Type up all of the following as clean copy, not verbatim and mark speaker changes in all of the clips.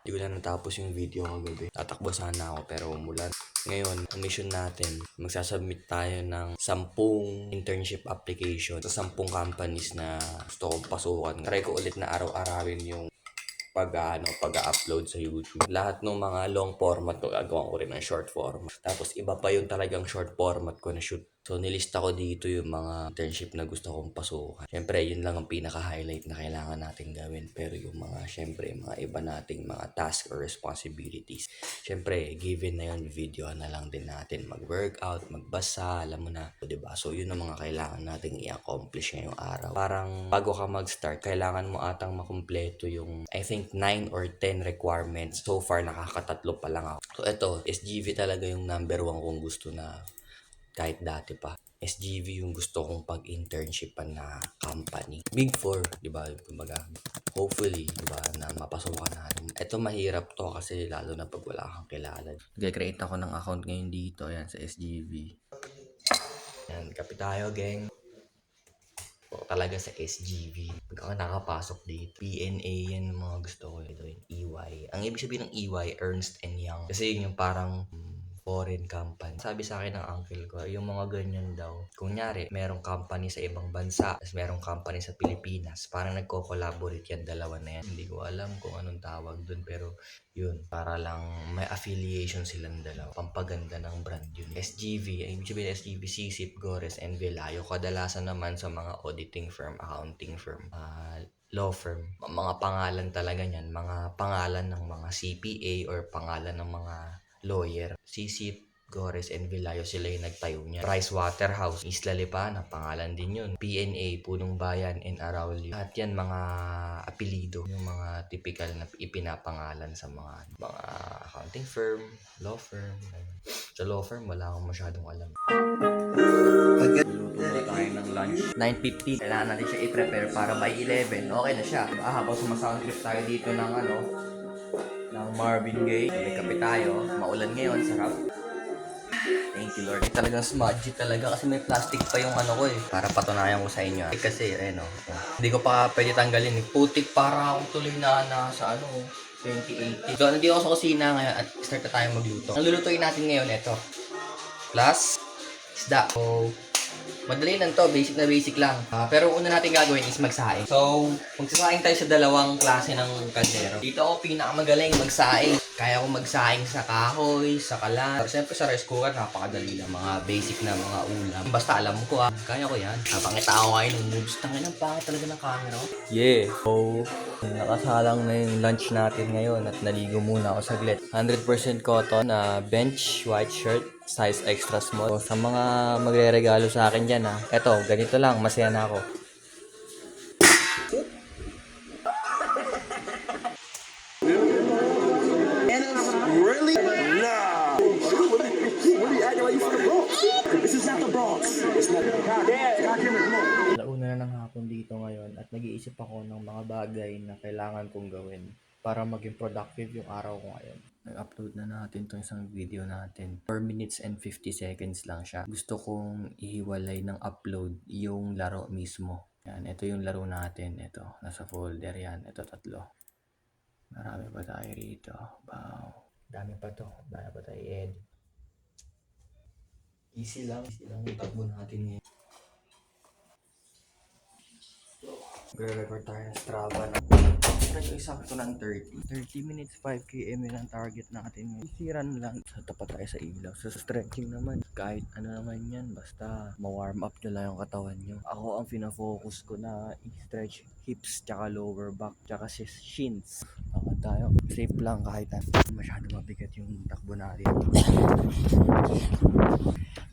Speaker 1: Hindi ko na natapos yung video kagabi. Tatakbo sana ako pero umulan. Ngayon, ang mission natin, magsasubmit tayo ng 10 internship application sa 10 companies na gusto kong pasukan. Try ko ulit na araw-arawin yung pag-upload sa YouTube. Lahat ng mga long format ko, gagawin ko rin ng short format. Tapos iba pa yung talagang short format ko na shoot. So nilista ko dito yung mga internship na gusto kong pasukan. Siyempre, yun lang ang pinaka-highlight na kailangan natin gawin. Pero yung mga, siyempre, mga iba nating mga task or responsibilities. Siyempre, given na yun, video na lang din natin. Mag-workout, magbasa, alam mo na. So, diba? So yun ang mga kailangan nating i-accomplish ngayong araw. Parang bago ka mag-start, kailangan mo atang makumpleto yung, I think, 9 or 10 requirements. So far, nakakatatlo pa lang ako. So ito, SGV talaga yung number 1 kong gusto na kahit dati pa. SGV yung gusto kong pag-internshipan na company. Big Four, di ba? Kumbaga, hopefully, di ba, na mapasukan natin. Ito mahirap to kasi lalo na pag wala kang kilala. Nag-create ako ng account ngayon dito, ayan, sa SGV. Yan, kapit tayo, gang. O, talaga sa SGV. Pag ako nakapasok dito, PNA yan yung mga gusto ko. Ito yung EY. Ang ibig sabihin ng EY, Ernst and Young. Kasi yun yung parang foreign company. Sabi sa akin ng uncle ko, yung mga ganyan daw. Kunyari, merong company sa ibang bansa, tapos merong company sa Pilipinas. Parang nagko-collaborate yan, dalawa na yan. Hindi ko alam kung anong tawag dun, pero yun, para lang may affiliation silang dalawa. Pampaganda ng brand yun. SGV, ang ibig sabihin SGV, Sisip, Gores, and Velayo. Kadalasan naman sa mga auditing firm, accounting firm, law firm. Mga pangalan talaga niyan, mga pangalan ng mga CPA or pangalan ng mga lawyer. Sisip, Gores, and Velayo, sila yung nagtayo niya. Pricewaterhouse, Isla Lipana, pangalan din yun. PNA, Punong Bayan, and Araulio. At yan mga apelido, yung mga typical na ipinapangalan sa mga accounting firm, law firm. Sa law firm, wala akong masyadong alam. Luto na tayo ng lunch. 9:50. Kailangan natin siya i-prepare para by 11. Okay na siya. Habang sumasound trip tayo dito ng Marvin Gaye. May kape tayo. Maulan ngayon. Sarap. Thank you, Lord. Talagang smudgy talaga kasi may plastic pa yung ko eh. Para patunayan ko sa inyo. Kasi, hindi ko pa pwede tanggalin eh. Putik para akong tuloy na nasa 2018. So, nandito ako sa kusina ngayon at start na tayo magluto. Ang lulutuin natin ngayon, ito. Plus, isda. So, madali lang to, basic na basic lang. Pero una natin gagawin is magsaing. So, magsasaing tayo sa dalawang klase ng kaldero. Dito ako pinakamagaling magsaing. Kaya ko magsaing sa kahoy, sa kalan. Pero siyempre sa rice cooker, napakadali lang. Mga basic na mga ulam. Basta alam ko kaya ko yan. Napangita ko kayo ng moves. Tangin ang pangit talaga ng camera. Yeah. So, nakasalang na yung lunch natin ngayon at naligo muna ako saglit. 100% cotton na bench white shirt, size extra small. So, sa mga magre-regalo sa akin dyan eto, ganito lang, masaya na ako.
Speaker 2: Really? Nah. What are you acting like you from the Bronx? This is not the Bronx. It's not.
Speaker 1: Launa na ng hapon dito ngayon at nag-iisip ako ng mga bagay na kailangan kong gawin para maging productive yung araw ko ngayon. Nag-upload na natin itong isang video natin. 4 minutes and 50 seconds lang siya. Gusto kong ihiwalay ng upload yung laro mismo. Yan, ito yung laro natin. Ito, nasa folder yan. Ito, 3. Marami pa tayo rito. Wow. Dami pa to. Dami pa tayo edit. Easy lang. Easy lang yung tagbo natin ngayon. Magre-record tayo ng Strava na. Pero isakto ng 30 minutes, 5 km yun ang target natin. Isiran lang. Sa tapat tayo sa ilaw. Sa stretching naman, kahit ano naman yan, basta ma-warm up nyo lang yung katawan nyo. Ako ang fina-focus ko na i-stretch hips, tsaka lower back, tsaka shins. Bakit tayo? Safe lang kahit masyado mabigat yung takbo natin.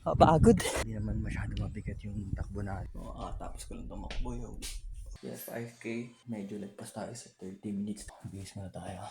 Speaker 1: Pagod. Hindi naman masyado mabigat yung takbo natin. Tapos ko lang tumakbo yung 5K. Medyo lagpas tayo sa 30 minutes. Bihis muna tayo.